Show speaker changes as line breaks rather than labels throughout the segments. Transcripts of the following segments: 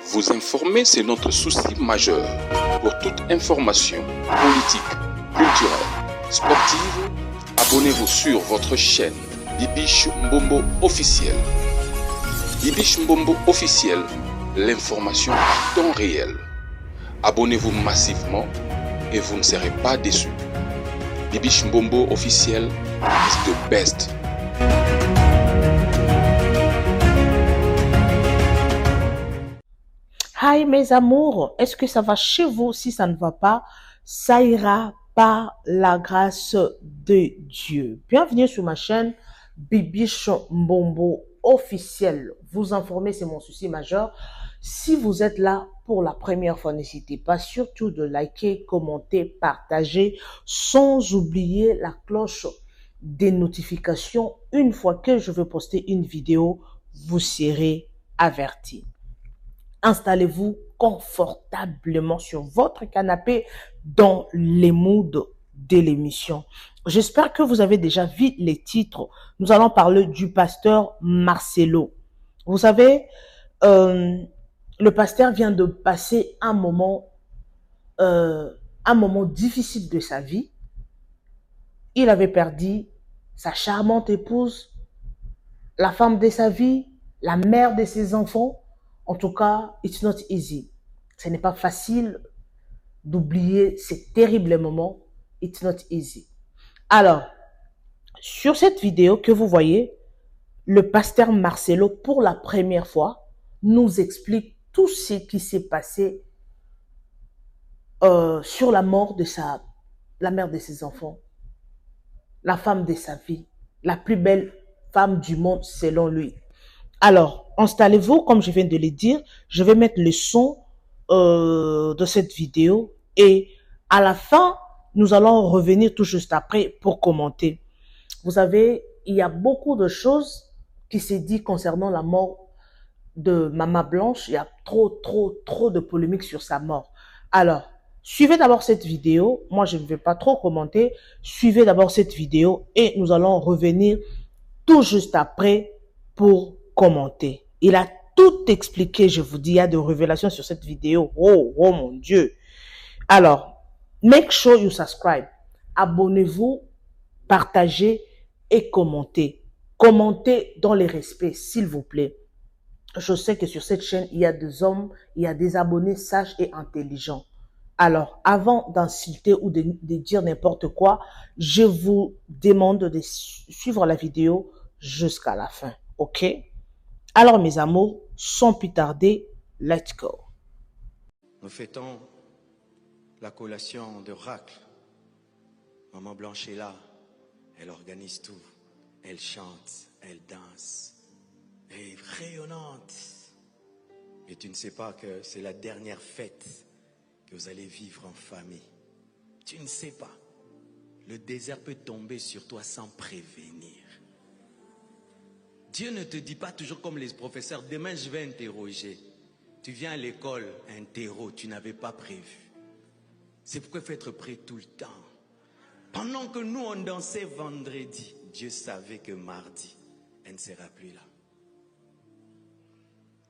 Vous informer, c'est notre souci majeur. Pour toute information politique, culturelle, sportive, abonnez-vous sur votre chaîne Bibiche Mbombo officiel. Bibiche Mbombo officiel, l'information à temps réel. Abonnez-vous massivement et vous ne serez pas déçus. Bibiche Mbombo officiel is the best.
Hi mes amours, est-ce que ça va chez vous? Si ça ne va pas, ça ira par la grâce de Dieu. Bienvenue sur ma chaîne Bibiche Mbombo officiel. Vous informer, c'est mon souci majeur. Si vous êtes là pour la première fois, n'hésitez pas surtout de liker, commenter, partager, sans oublier la cloche des notifications. Une fois que je vais poster une vidéo, vous serez avertis. Installez-vous confortablement sur votre canapé dans les moods de l'émission. J'espère que vous avez déjà vu les titres. Nous allons parler du pasteur Marcelo. Vous savez, le pasteur vient de passer un moment difficile de sa vie. Il avait perdu sa charmante épouse, la femme de sa vie, la mère de ses enfants. En tout cas, it's not easy. Ce n'est pas facile d'oublier ces terribles moments. It's not easy. Alors, sur cette vidéo que vous voyez, le pasteur Marcelo, pour la première fois, nous explique tout ce qui s'est passé sur la mort de la mère de ses enfants, la femme de sa vie, la plus belle femme du monde selon lui. Alors, installez-vous, comme je viens de le dire, je vais mettre le son de cette vidéo et à la fin, nous allons revenir tout juste après pour commenter. Vous savez, il y a beaucoup de choses qui s'est dit concernant la mort de Mama Blanche. Il y a trop de polémiques sur sa mort. Alors, suivez d'abord cette vidéo. Moi, je ne vais pas trop commenter. Suivez d'abord cette vidéo et nous allons revenir tout juste après pour commenter. Il a tout expliqué, je vous dis, il y a des révélations sur cette vidéo. Oh mon Dieu. Alors, make sure you subscribe. Abonnez-vous, partagez et commentez. Commentez dans les respects, s'il vous plaît. Je sais que sur cette chaîne, il y a des hommes, il y a des abonnés sages et intelligents. Alors, avant d'insulter ou de dire n'importe quoi, je vous demande de suivre la vidéo jusqu'à la fin, ok? Alors, mes amours, sans plus tarder, let's go.
Nous fêtons la collation de Racle. Maman Blanche est là, elle organise tout, elle chante, elle danse, elle est rayonnante. Et tu ne sais pas que c'est la dernière fête que vous allez vivre en famille. Tu ne sais pas. Le désert peut tomber sur toi sans prévenir. Dieu ne te dit pas toujours comme les professeurs, demain je vais interroger. Tu viens à l'école, interro, tu n'avais pas prévu. C'est pourquoi il faut être prêt tout le temps. Pendant que nous on dansait vendredi, Dieu savait que mardi, elle ne sera plus là.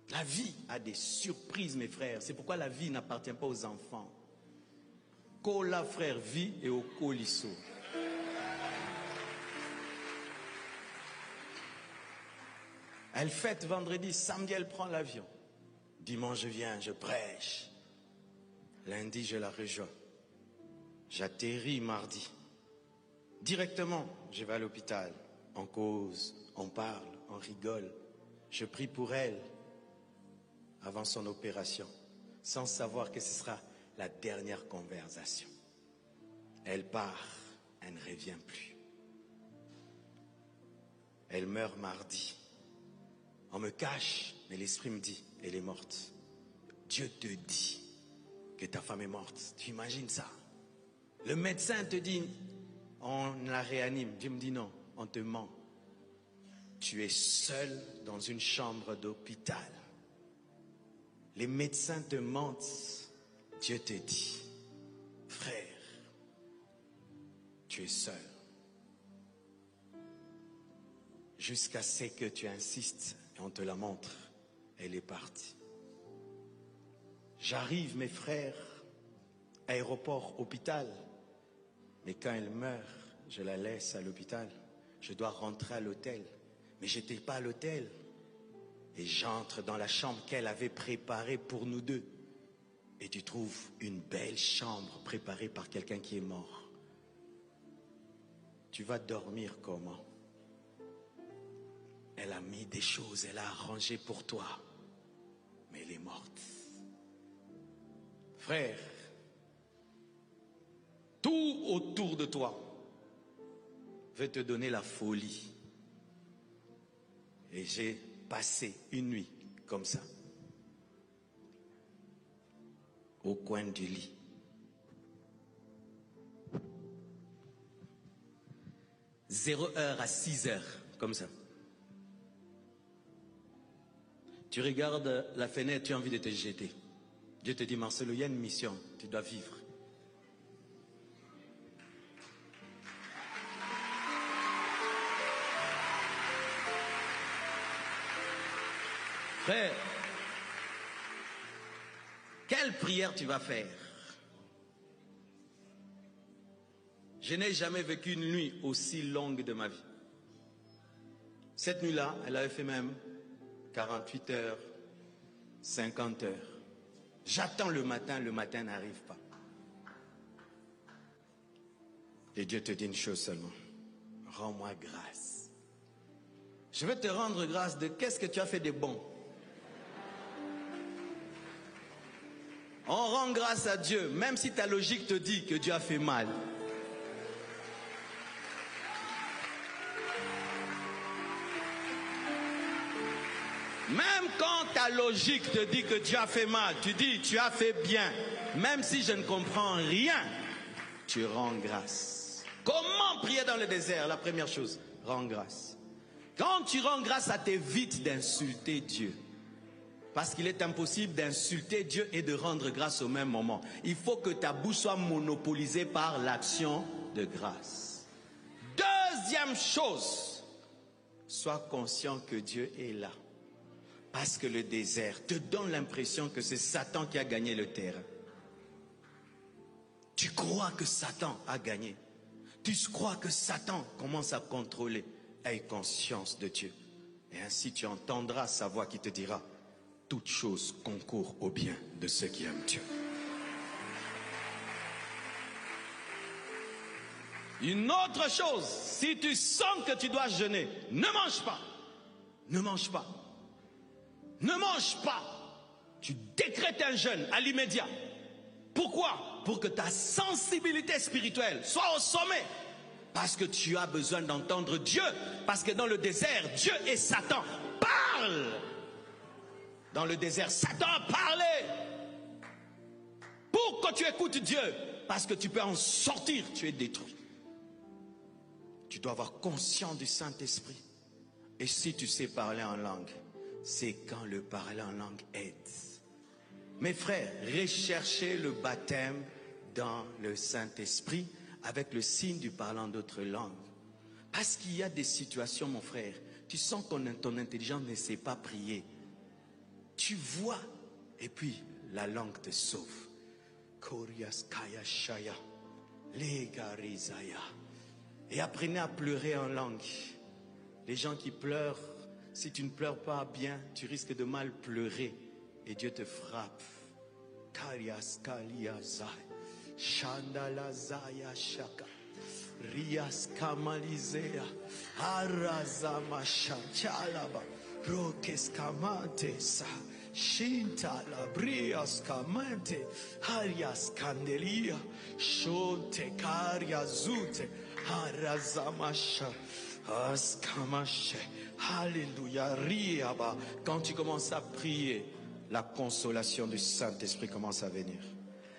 La vie a des surprises, mes frères. C'est pourquoi la vie n'appartient pas aux enfants. Kola frère vit et au colisso. Elle fête vendredi, samedi elle prend l'avion. Dimanche je viens, je prêche. Lundi je la rejoins. J'atterris mardi. Directement, je vais à l'hôpital. On cause, on parle, on rigole. Je prie pour elle avant son opération, sans savoir que ce sera la dernière conversation. Elle part, elle ne revient plus. Elle meurt mardi. On me cache, mais l'esprit me dit, elle est morte. Dieu te dit que ta femme est morte. Tu imagines ça? Le médecin te dit, on la réanime. Dieu me dit non, on te ment. Tu es seul dans une chambre d'hôpital. Les médecins te mentent. Dieu te dit, frère, tu es seul. Jusqu'à ce que tu insistes et on te la montre. Elle est partie. J'arrive, mes frères, aéroport, hôpital. Mais quand elle meurt, je la laisse à l'hôpital. Je dois rentrer à l'hôtel. Mais je n'étais pas à l'hôtel. Et j'entre dans la chambre qu'elle avait préparée pour nous deux. Et tu trouves une belle chambre préparée par quelqu'un qui est mort. Tu vas dormir comment? Elle a mis des choses, elle a arrangé pour toi. Mais elle est morte. Frère, tout autour de toi veut te donner la folie. Et j'ai passé une nuit comme ça, au coin du lit. Zéro heure à 6 heures, comme ça. Tu regardes la fenêtre, tu as envie de te jeter. Dieu te dit, Marcelo, il y a une mission, tu dois vivre. Frère, quelle prière tu vas faire? Je n'ai jamais vécu une nuit aussi longue de ma vie. Cette nuit-là, elle avait fait même 48 heures, 50 heures. J'attends le matin n'arrive pas. Et Dieu te dit une chose seulement. Rends-moi grâce. Je vais te rendre grâce de qu'est-ce que tu as fait de bon. On rend grâce à Dieu, même si ta logique te dit que Dieu a fait mal. Même quand ta logique te dit que Dieu a fait mal, tu dis tu as fait bien. Même si je ne comprends rien, tu rends grâce. Comment prier dans le désert? La première chose, rends grâce. Quand tu rends grâce, ça t'évite d'insulter Dieu. Parce qu'il est impossible d'insulter Dieu et de rendre grâce au même moment. Il faut que ta bouche soit monopolisée par l'action de grâce. Deuxième chose, sois conscient que Dieu est là. Parce que le désert te donne l'impression que c'est Satan qui a gagné le terrain. Tu crois que Satan a gagné. Tu crois que Satan commence à contrôler. Aie conscience de Dieu. Et ainsi tu entendras sa voix qui te dira: toute chose concourt au bien de ceux qui aiment Dieu. Une autre chose, si tu sens que tu dois jeûner, ne mange pas. Ne mange pas. Ne mange pas. Tu décrètes un jeûne à l'immédiat. Pourquoi? Pour que ta sensibilité spirituelle soit au sommet. Parce que tu as besoin d'entendre Dieu. Parce que dans le désert, Dieu et Satan parlent. Dans le désert, Satan a parlé. Pourquoi tu écoutes Dieu? Parce que tu peux en sortir, tu es détruit. Tu dois avoir conscience du Saint-Esprit. Et si tu sais parler en langue, c'est quand le parler en langue aide. Mes frères, recherchez le baptême dans le Saint-Esprit avec le signe du parlant d'autres langues. Parce qu'il y a des situations, mon frère, tu sens que ton intelligence ne sait pas prier. Tu vois, et puis la langue te sauve. Koriaskaya Shaya, Legarizaya. Et apprenez à pleurer en langue. Les gens qui pleurent, si tu ne pleures pas bien, tu risques de mal pleurer. Et Dieu te frappe. Kariaskaliazai, Shandalazaya Shaka, Riaskamalizea, Arazamasha Chalaba, Rokeskamante Sa. Shinta la brias kamante, harias candelia, shonte caria zute, harazamasha, askamashe, alléluia, riaba. Quand tu commences à prier, la consolation du Saint-Esprit commence à venir.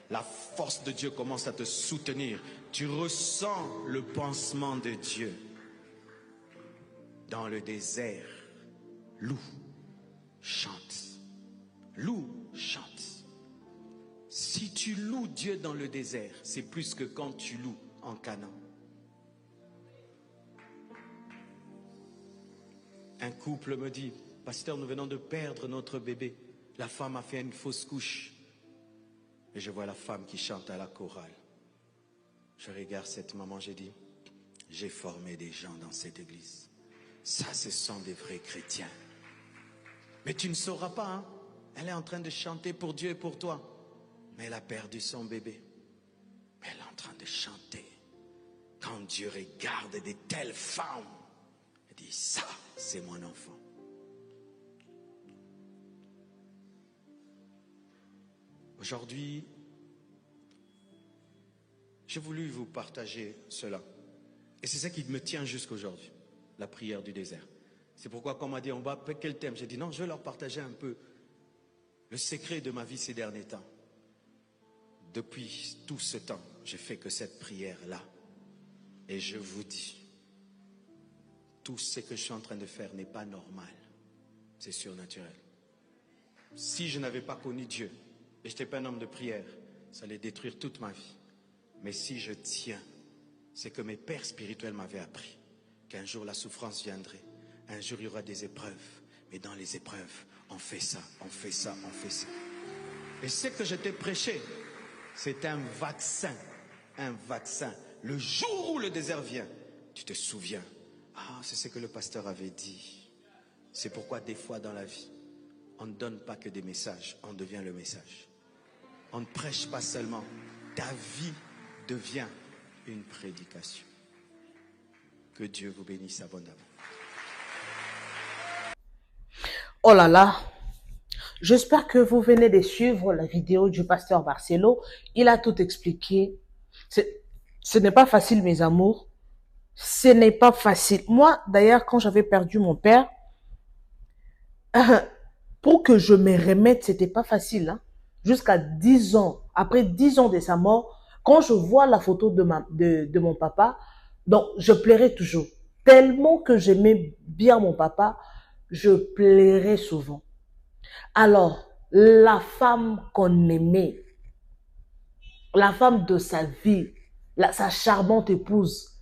La force de Dieu commence à te soutenir. Tu ressens le pansement de Dieu. Dans le désert, loue, chante. Loue, chante. Si tu loues Dieu dans le désert, c'est plus que quand tu loues en Canaan. Un couple me dit: pasteur, nous venons de perdre notre bébé. La femme a fait une fausse couche. et je vois la femme qui chante à la chorale. Je regarde cette maman, j'ai dit, j'ai formé des gens dans cette église. Ça, ce sont des vrais chrétiens. Mais tu ne sauras pas, hein? Elle est en train de chanter pour Dieu et pour toi. Mais elle a perdu son bébé. Mais elle est en train de chanter. Quand Dieu regarde de telles femmes, il dit, ça, c'est mon enfant. Aujourd'hui, j'ai voulu vous partager cela. Et c'est ça qui me tient jusqu'aujourd'hui, la prière du désert. C'est pourquoi, quand on m'a dit, on va quel thème? J'ai dit, non, je vais leur partager un peu le secret de ma vie ces derniers temps. Depuis tout ce temps, j'ai fait que cette prière-là. Et je vous dis, tout ce que je suis en train de faire n'est pas normal. C'est surnaturel. Si je n'avais pas connu Dieu, et je n'étais pas un homme de prière, ça allait détruire toute ma vie. Mais si je tiens, c'est que mes pères spirituels m'avaient appris qu'un jour la souffrance viendrait. Un jour il y aura des épreuves. Mais dans les épreuves, on fait ça, on fait ça, on fait ça. Et ce que je t'ai prêché, c'est un vaccin. Un vaccin. Le jour où le désert vient, tu te souviens. Ah, c'est ce que le pasteur avait dit. C'est pourquoi des fois dans la vie, on ne donne pas que des messages, on devient le message. On ne prêche pas seulement. Ta vie devient une prédication. Que Dieu vous bénisse abondamment.
Oh là là, j'espère que vous venez de suivre la vidéo du pasteur Marcelo. Il a tout expliqué. Ce n'est pas facile, mes amours. Ce n'est pas facile. Moi, d'ailleurs, quand j'avais perdu mon père, pour que je me remette, c'était pas facile. Hein? Jusqu'à 10 ans, après 10 ans de sa mort, quand je vois la photo de mon papa, donc je pleurais toujours. Tellement que j'aimais bien mon papa, je pleurais souvent. Alors, la femme qu'on aimait, la femme de sa vie, sa charmante épouse,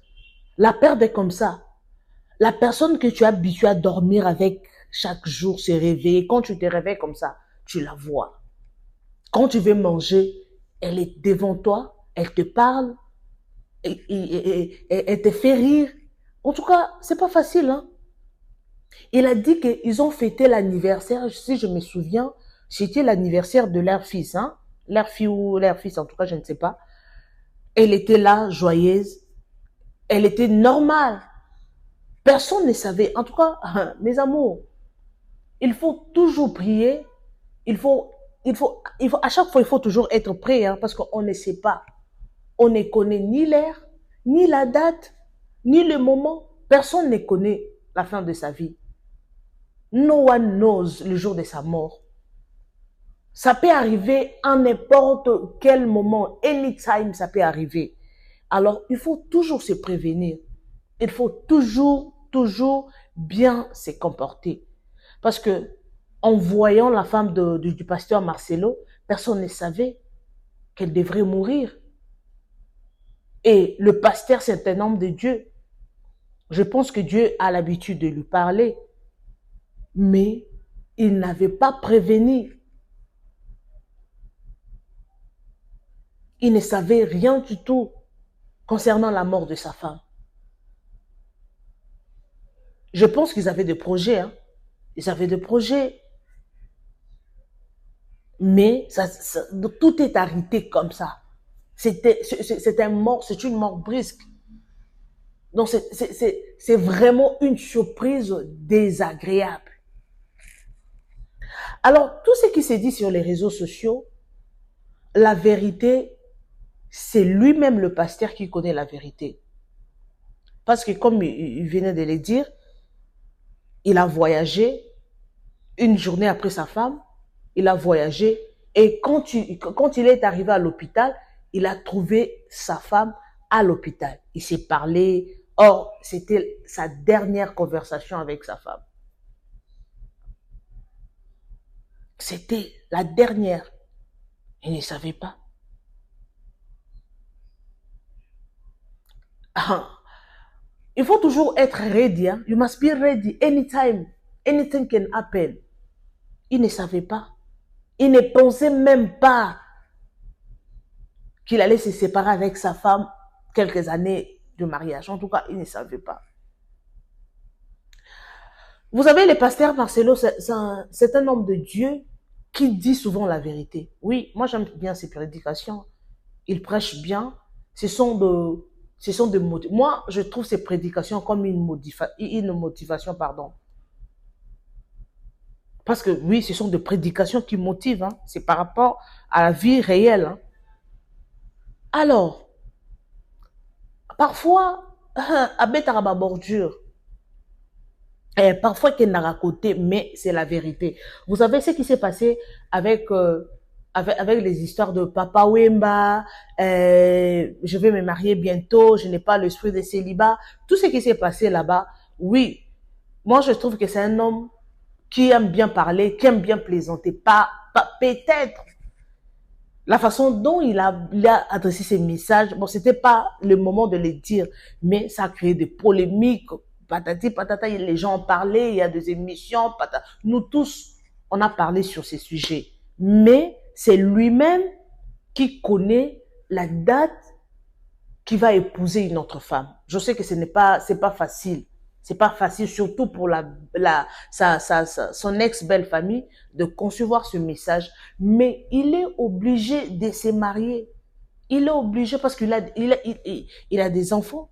la perdre comme ça. La personne que tu es habitué à dormir avec chaque jour, se réveiller, quand tu te réveilles comme ça, tu la vois. Quand tu veux manger, elle est devant toi, elle te parle, et elle te fait rire. En tout cas, c'est pas facile, hein. Il a dit qu'ils ont fêté l'anniversaire, si je me souviens, c'était l'anniversaire de leur fils, hein. Leur fille ou leur fils, en tout cas, je ne sais pas. Elle était là, joyeuse. Elle était normale. Personne ne savait. En tout cas, mes amours, il faut toujours prier. À chaque fois, il faut toujours être prêt, hein, parce qu'on ne sait pas. On ne connaît ni l'heure, ni la date, ni le moment. Personne ne connaît la fin de sa vie. No one knows le jour de sa mort. Ça peut arriver à n'importe quel moment, anytime, ça peut arriver. Alors, il faut toujours se prévenir. Il faut toujours bien se comporter. Parce que, en voyant la femme du pasteur Marcelo, personne ne savait qu'elle devrait mourir. Et le pasteur, c'est un homme de Dieu. Je pense que Dieu a l'habitude de lui parler. Mais il n'avait pas prévenu. Il ne savait rien du tout concernant la mort de sa femme. Je pense qu'ils avaient des projets. Hein. Ils avaient des projets. Mais tout est arrêté comme ça. C'est une mort brusque. Donc c'est vraiment une surprise désagréable. Alors, tout ce qui se dit sur les réseaux sociaux, la vérité, c'est lui-même le pasteur qui connaît la vérité. Parce que comme il venait de le dire, il a voyagé une journée après sa femme, il a voyagé et quand il est arrivé à l'hôpital, il a trouvé sa femme à l'hôpital. Il s'est parlé, or c'était sa dernière conversation avec sa femme. C'était la dernière. Il ne savait pas. Il faut toujours être ready. Hein? You must be ready anytime. Anything can happen. Il ne savait pas. Il ne pensait même pas qu'il allait se séparer avec sa femme quelques années de mariage. En tout cas, il ne savait pas. Vous savez, le pasteur Marcelo, c'est un homme de Dieu qui dit souvent la vérité. Oui, moi j'aime bien ses prédications. Il prêche bien. Ce sont de moi, je trouve ces prédications comme une motivation, pardon. Parce que oui, ce sont des prédications qui motivent. Hein. C'est par rapport à la vie réelle. Hein. Alors, parfois, à Betaraba bordure, parfois qu'il n'a côté, mais c'est la vérité. Vous savez ce qui s'est passé avec les histoires de Papa Wemba, je vais me marier bientôt, je n'ai pas l'esprit de célibat. Tout ce qui s'est passé là-bas, oui, moi je trouve que c'est un homme qui aime bien parler, qui aime bien plaisanter. Pas peut-être la façon dont il a adressé ses messages, bon, c'était pas le moment de les dire, mais ça a créé des polémiques. Patati, patata, les gens ont parlé, il y a des émissions, patata. Nous tous, on a parlé sur ces sujets. Mais c'est lui-même qui connaît la date qui va épouser une autre femme. Je sais que c'est pas facile. C'est pas facile, surtout pour son ex-belle famille, de concevoir ce message. Mais il est obligé de se marier. Il est obligé parce qu'il a des enfants.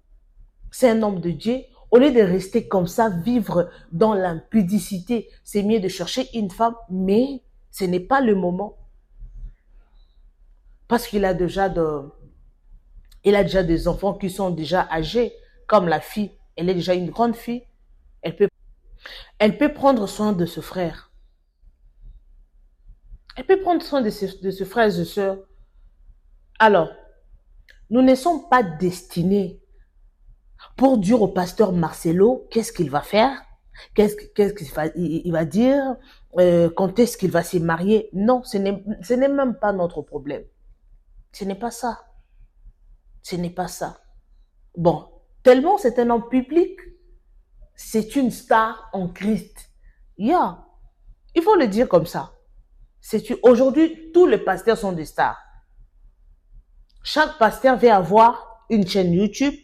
C'est un homme de Dieu. Au lieu de rester comme ça, vivre dans l'impudicité, c'est mieux de chercher une femme, mais ce n'est pas le moment. Parce qu'il a déjà des enfants qui sont déjà âgés, comme la fille. Elle est déjà une grande fille. Elle peut prendre soin de ce frère. Elle peut prendre soin de ce frère et de sœur. Alors, nous ne sommes pas destinés pour dire au pasteur Marcelo qu'est-ce qu'il va faire, qu'est-ce qu'il va dire, quand est-ce qu'il va se marier. Non, ce n'est même pas notre problème. Ce n'est pas ça. Ce n'est pas ça. Bon, tellement c'est un homme public, c'est une star en Christ. Yeah, il faut le dire comme ça. Aujourd'hui, tous les pasteurs sont des stars. Chaque pasteur va avoir une chaîne YouTube.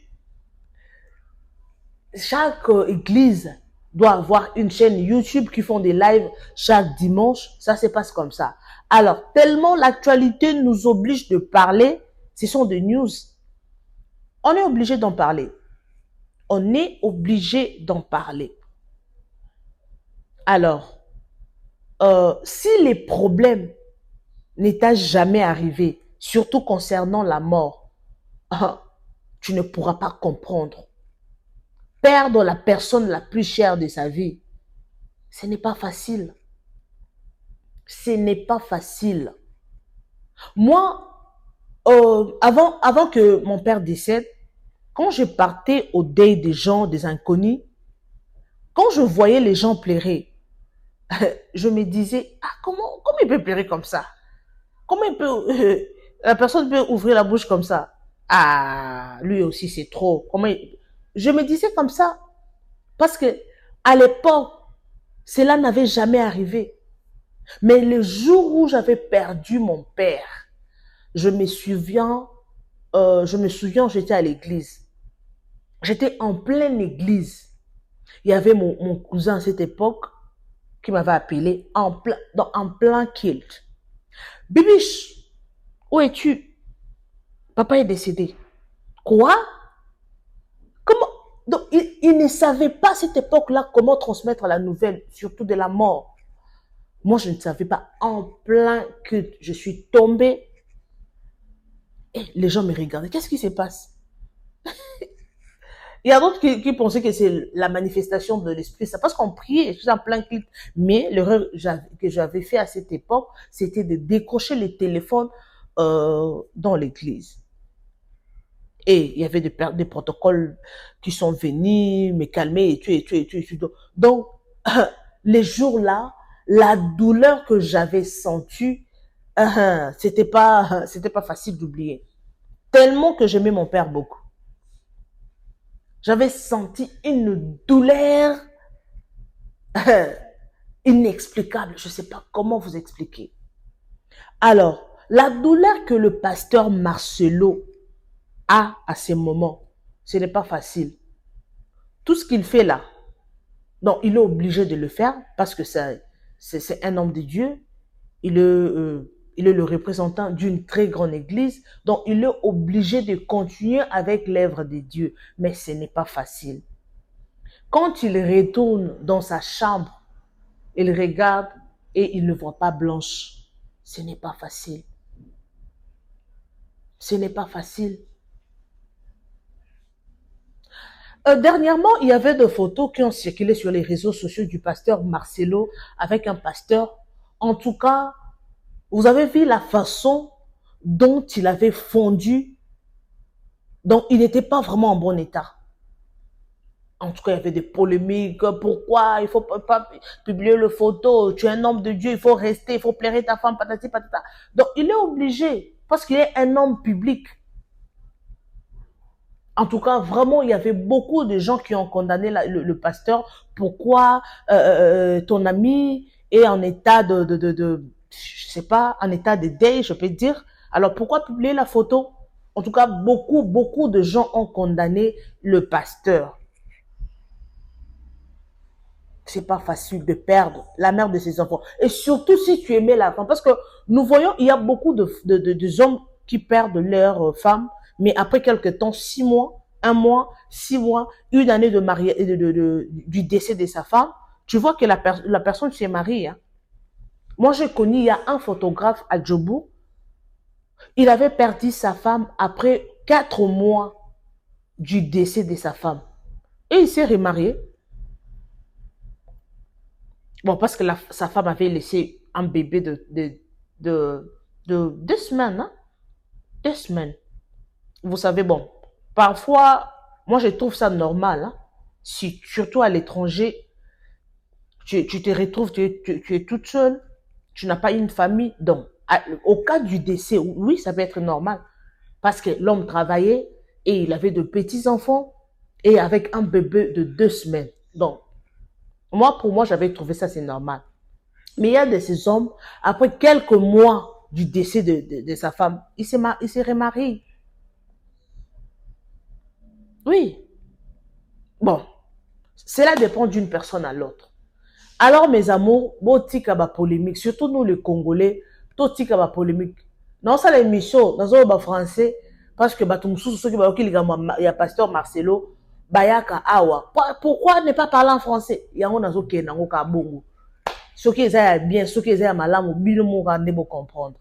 Chaque église doit avoir une chaîne YouTube qui font des lives chaque dimanche. Ça se passe comme ça. Alors, tellement l'actualité nous oblige de parler, ce sont des news. On est obligé d'en parler. On est obligé d'en parler. Alors, si les problèmes n'étaient jamais arrivés, surtout concernant la mort, tu ne pourras pas comprendre. Perdre la personne la plus chère de sa vie, ce n'est pas facile. Ce n'est pas facile. Moi, avant que mon père décède, quand je partais au deuil des gens, des inconnus, quand je voyais les gens pleurer, je me disais, comment il peut pleurer comme ça? Comment la personne peut ouvrir la bouche comme ça? Lui aussi c'est trop. Je me disais comme ça, parce que à l'époque, cela n'avait jamais arrivé. Mais le jour où j'avais perdu mon père, je me souviens, j'étais à l'église. J'étais en pleine église. Il y avait mon cousin à cette époque qui m'avait appelé en plein kilt. Bibiche, où es-tu? Papa est décédé. Quoi? Comment? Donc, il ne savait pas à cette époque-là comment transmettre la nouvelle, surtout de la mort. Moi, je ne savais pas. En plein culte, je suis tombée. Et les gens me regardaient. Qu'est-ce qui se passe? Il y a d'autres qui pensaient que c'est la manifestation de l'esprit. C'est parce qu'on priait, je suis en plein culte. Mais l'erreur que j'avais fait à cette époque, c'était de décrocher les téléphones dans l'église. Et il y avait des protocoles qui sont venus me calmer et tout. Donc, les jours-là, la douleur que j'avais sentie, c'était pas facile d'oublier. Tellement que j'aimais mon père beaucoup. J'avais senti une douleur inexplicable. Je ne sais pas comment vous expliquer. Alors, la douleur que le pasteur Marcelo a à ces moments, ce n'est pas facile. Tout ce qu'il fait là, donc il est obligé de le faire parce que c'est un homme de Dieu. Il est le représentant d'une très grande église, donc il est obligé de continuer avec l'œuvre de Dieu. Mais ce n'est pas facile. Quand il retourne dans sa chambre, il regarde et il ne voit pas Blanche. Ce n'est pas facile. Ce n'est pas facile. Dernièrement, il y avait des photos qui ont circulé sur les réseaux sociaux du pasteur Marcelo avec un pasteur. En tout cas, vous avez vu la façon dont il avait fondu. Donc, il n'était pas vraiment en bon état. En tout cas, il y avait des polémiques. Pourquoi il ne faut pas publier les photos? Tu es un homme de Dieu, il faut rester, il faut plaire ta femme, patati patata. Donc, il est obligé parce qu'il est un homme public. En tout cas, vraiment, il y avait beaucoup de gens qui ont condamné le pasteur. Pourquoi ton ami est en état je sais pas, en état de deuil, je peux dire. Alors, pourquoi publier la photo? En tout cas, beaucoup de gens ont condamné le pasteur. C'est pas facile de perdre la mère de ses enfants. Et surtout si tu aimais la femme. Parce que nous voyons, il y a beaucoup de hommes qui perdent leur femme, mais après quelques temps, 6 mois, 1 mois, 6 mois, 1 année de mariage, du décès de sa femme, tu vois que la personne s'est mariée. Hein. Moi, j'ai connu, il y a un photographe à Djobou, il avait perdu sa femme après 4 mois du décès de sa femme. Et il s'est remarié. Bon, parce que sa femme avait laissé un bébé de 2 semaines. Hein? 2 semaines. Vous savez, bon, parfois, moi, je trouve ça normal. Hein? Si, surtout à l'étranger, tu te retrouves, tu es toute seule, tu n'as pas une famille. Donc, au cas du décès, oui, ça peut être normal. Parce que l'homme travaillait et il avait de petits-enfants et avec un bébé de 2 semaines. Donc, pour moi, j'avais trouvé ça, c'est normal. Mais il y a de ces hommes, après quelques mois du décès de sa femme, il s'est remarié. Oui. Bon, cela dépend d'une personne à l'autre. Alors, mes amours, botika ba polémique, surtout nous les Congolais, totika ba polémique. Dans ça l'émission, dans un français, parce que il y a pasteur Marcelo, bayaka awa. Pourquoi ne pas parler en français? Il y a un autre qui est dans le bongo. Ce qui est bien, ce qui est mal, vous comprendre.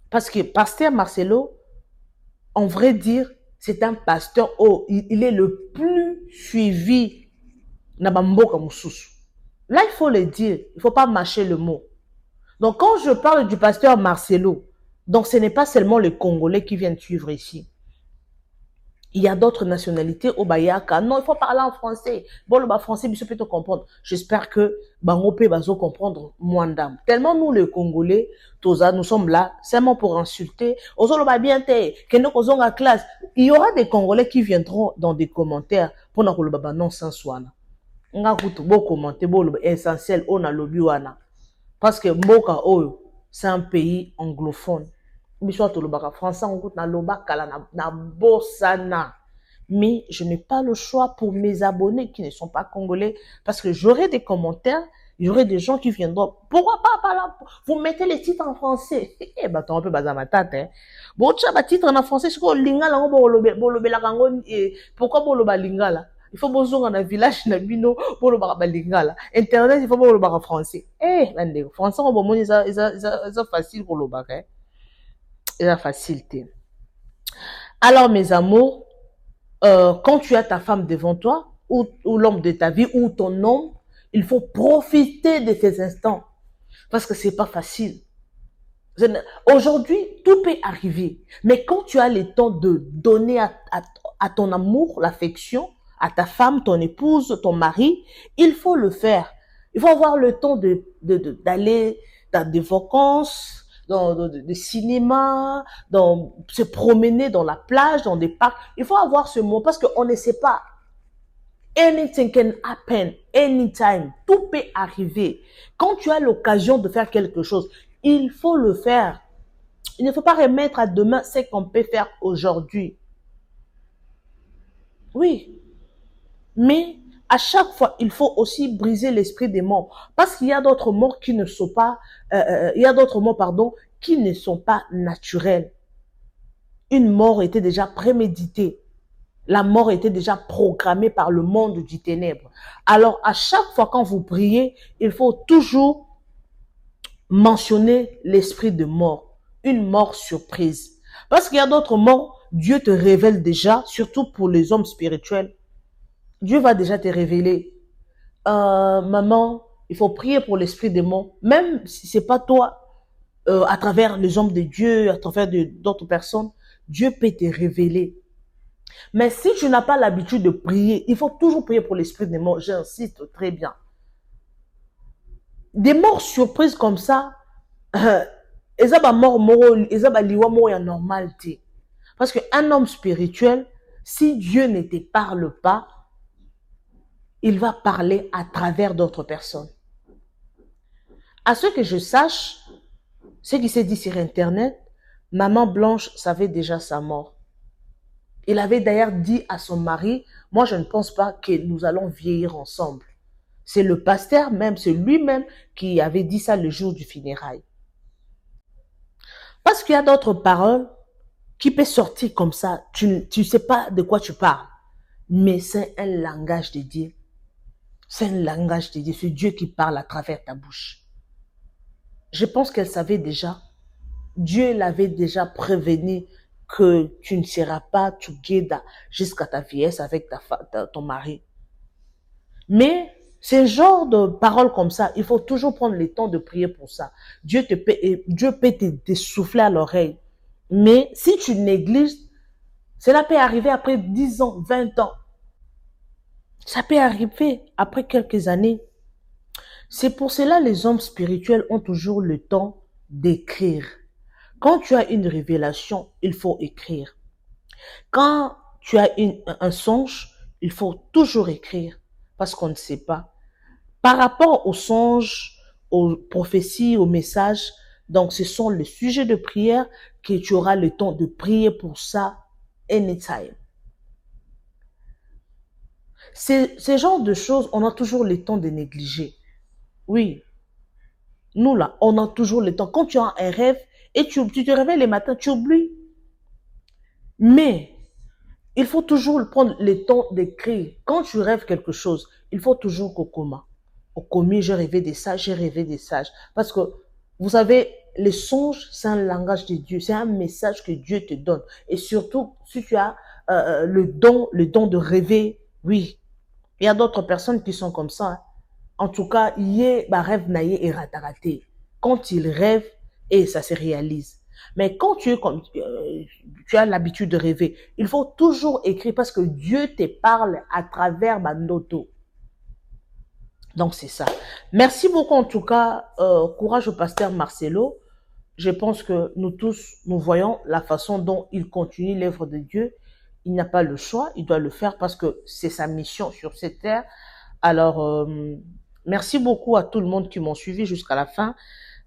Parce que pasteur Marcelo, en vrai dire, c'est un pasteur, il est le plus suivi na bamboka mususu. Là, il faut le dire, il ne faut pas mâcher le mot. Donc, quand je parle du pasteur Marcelo, donc ce n'est pas seulement les Congolais qui viennent suivre ici. Il y a d'autres nationalités au Bayaka. Non, il faut parler en français. Bon, le français, je peux te comprendre. J'espère que Bangope va comprendre moins d'âme. Tellement nous, les Congolais, nous sommes là, seulement pour insulter. Classe. Il y aura des Congolais qui viendront dans des commentaires pour nous dire non sans soi. Nga kutu bo commenter bo essentiel on a lobi wana parce que mboka oyo c'est un pays anglophone biso to lobaka français on kutu na lobaka la na bosana mais je n'ai pas le choix pour mes abonnés qui ne sont pas congolais parce que j'aurai des commentaires, il y aurait des gens qui viendront. Pourquoi pas là, vous mettez les titres en français? Eh ben un peu bazar ma tante hein. Bon tu as ba titre en français c'est quoi lingala ngo bo lobela kango pourquoi bo loba lingala? Il faut besoin dans le village na bino pour le lingala. Internet il faut pour le français. Eh bande français on bon ça facile pour le bac hein. C'est facilité. Alors mes amours, quand tu as ta femme devant toi ou l'homme de ta vie ou ton homme, il faut profiter de ces instants parce que c'est pas facile. Aujourd'hui, tout peut arriver, mais quand tu as le temps de donner à ton amour, l'affection, à ta femme, ton épouse, ton mari, il faut le faire. Il faut avoir le temps d'aller dans des vacances, dans des cinémas, se promener dans la plage, dans des parcs. Il faut avoir ce mot parce qu'on ne sait pas. Anything can happen, anytime. Tout peut arriver. Quand tu as l'occasion de faire quelque chose, il faut le faire. Il ne faut pas remettre à demain ce qu'on peut faire aujourd'hui. Oui. Mais à chaque fois, il faut aussi briser l'esprit des morts. Parce qu'il y a d'autres morts qui ne sont pas, il y a d'autres morts, pardon, qui ne sont pas naturelles. Une mort était déjà préméditée. La mort était déjà programmée par le monde du ténèbre. Alors, à chaque fois quand vous priez, il faut toujours mentionner l'esprit de mort. Une mort surprise. Parce qu'il y a d'autres morts, Dieu te révèle déjà, surtout pour les hommes spirituels. Dieu va déjà te révéler. Maman, il faut prier pour l'esprit des morts. Même si c'est pas toi, à travers les hommes de Dieu, à travers d'autres personnes, Dieu peut te révéler. Mais si tu n'as pas l'habitude de prier, il faut toujours prier pour l'esprit des morts. J'insiste très bien. Des morts surprises comme ça, ezaba mort moro, ezaba liwa moro ya normalité. Parce qu'un homme spirituel, si Dieu ne te parle pas, il va parler à travers d'autres personnes. À ce que je sache, ce qui s'est dit sur Internet, Maman Blanche savait déjà sa mort. Il avait d'ailleurs dit à son mari, moi je ne pense pas que nous allons vieillir ensemble. C'est le pasteur même, c'est lui-même qui avait dit ça le jour du funérail. Parce qu'il y a d'autres paroles qui peuvent sortir comme ça. Tu ne sais pas de quoi tu parles. Mais c'est un langage de Dieu. C'est un langage de Dieu. C'est Dieu qui parle à travers ta bouche. Je pense qu'elle savait déjà. Dieu l'avait déjà prévenu que tu ne seras pas together jusqu'à ta vieillesse avec ton mari. Mais ce genre de paroles comme ça, il faut toujours prendre le temps de prier pour ça. Dieu peut te souffler à l'oreille. Mais si tu négliges, cela peut arriver après 10 ans, 20 ans. Ça peut arriver après quelques années. C'est pour cela que les hommes spirituels ont toujours le temps d'écrire. Quand tu as une révélation, il faut écrire. Quand tu as un songe, il faut toujours écrire parce qu'on ne sait pas. Par rapport aux songes, aux prophéties, aux messages, donc ce sont les sujets de prière que tu auras le temps de prier pour ça anytime. Ces genres de choses, on a toujours le temps de négliger. Oui. Nous là, on a toujours le temps. Quand tu as un rêve et tu te réveilles le matin, tu oublies. Mais il faut toujours prendre le temps d'écrire. Quand tu rêves quelque chose, il faut toujours kokoma. Au commis, j'ai rêvé des sages, j'ai rêvé des sages. Parce que, vous savez, les songes, c'est un langage de Dieu. C'est un message que Dieu te donne. Et surtout, si tu as le don de rêver, oui. Il y a d'autres personnes qui sont comme ça. Hein. En tout cas, rêve naïe et raté. Quand ils rêvent, et ça se réalise. Mais quand tu as l'habitude de rêver, il faut toujours écrire parce que Dieu te parle à travers Bandoto. Donc c'est ça. Merci beaucoup en tout cas. Courage au pasteur Marcelo. Je pense que nous tous, nous voyons la façon dont il continue l'œuvre de Dieu. Il n'a pas le choix, il doit le faire parce que c'est sa mission sur cette terre. Alors, merci beaucoup à tout le monde qui m'ont suivi jusqu'à la fin.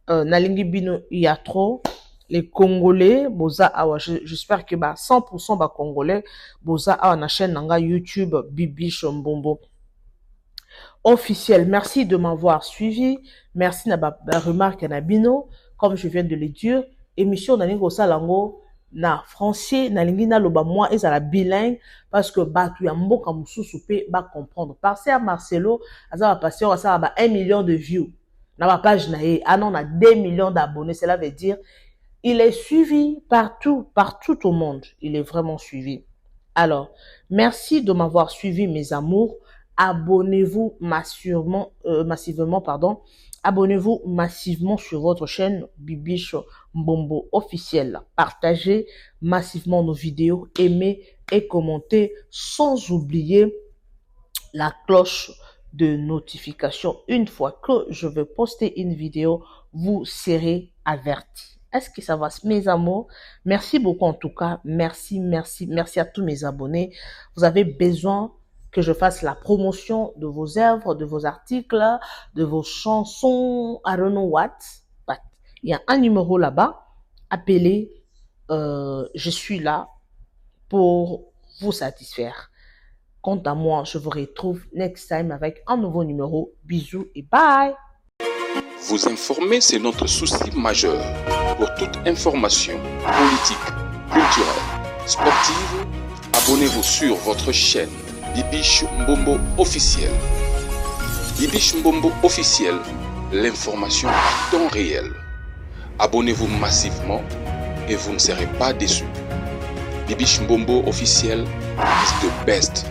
Nalingi Bino, il y a trop. Les Congolais, Boza Awa, j'espère que 100% ba Congolais, Boza Awa na chaîne nanga YouTube, Bibi Shombombo. Officiel, merci de m'avoir suivi. Merci na ba remarque na bino. Comme je viens de le dire, émission Nalingo Salango, na français, nalingi na loba moi, et à la bilingue, parce que batu ya mboka mususu pe ba comprendre. Pasteur Marcelo, aza pasteur, ça va 1 million de views. Na ma page nae, ah non, on a 2 millions d'abonnés. Cela veut dire, il est suivi partout au monde. Il est vraiment suivi. Alors, merci de m'avoir suivi, mes amours. Abonnez-vous massivement, Abonnez-vous massivement sur votre chaîne Bibiche Mbombo officielle. Partagez massivement nos vidéos, aimez et commentez, sans oublier la cloche de notification. Une fois que je vais poster une vidéo, vous serez avertis. Est-ce que ça va, mes amours? Merci beaucoup en tout cas. Merci à tous mes abonnés. Vous avez besoin que je fasse la promotion de vos œuvres, de vos articles, de vos chansons, I don't know what, but il y a un numéro là-bas. appelez. Je suis là pour vous satisfaire. Quant à moi, je vous retrouve next time avec un nouveau numéro. Bisous et bye!
Vous informer, c'est notre souci majeur. Pour toute information politique, culturelle, sportive, abonnez-vous sur votre chaîne Bibiche Mbombo officiel. Bibiche Mbombo officiel, l'information à temps réel. Abonnez-vous massivement et vous ne serez pas déçus. Bibiche Mbombo officiel is the best.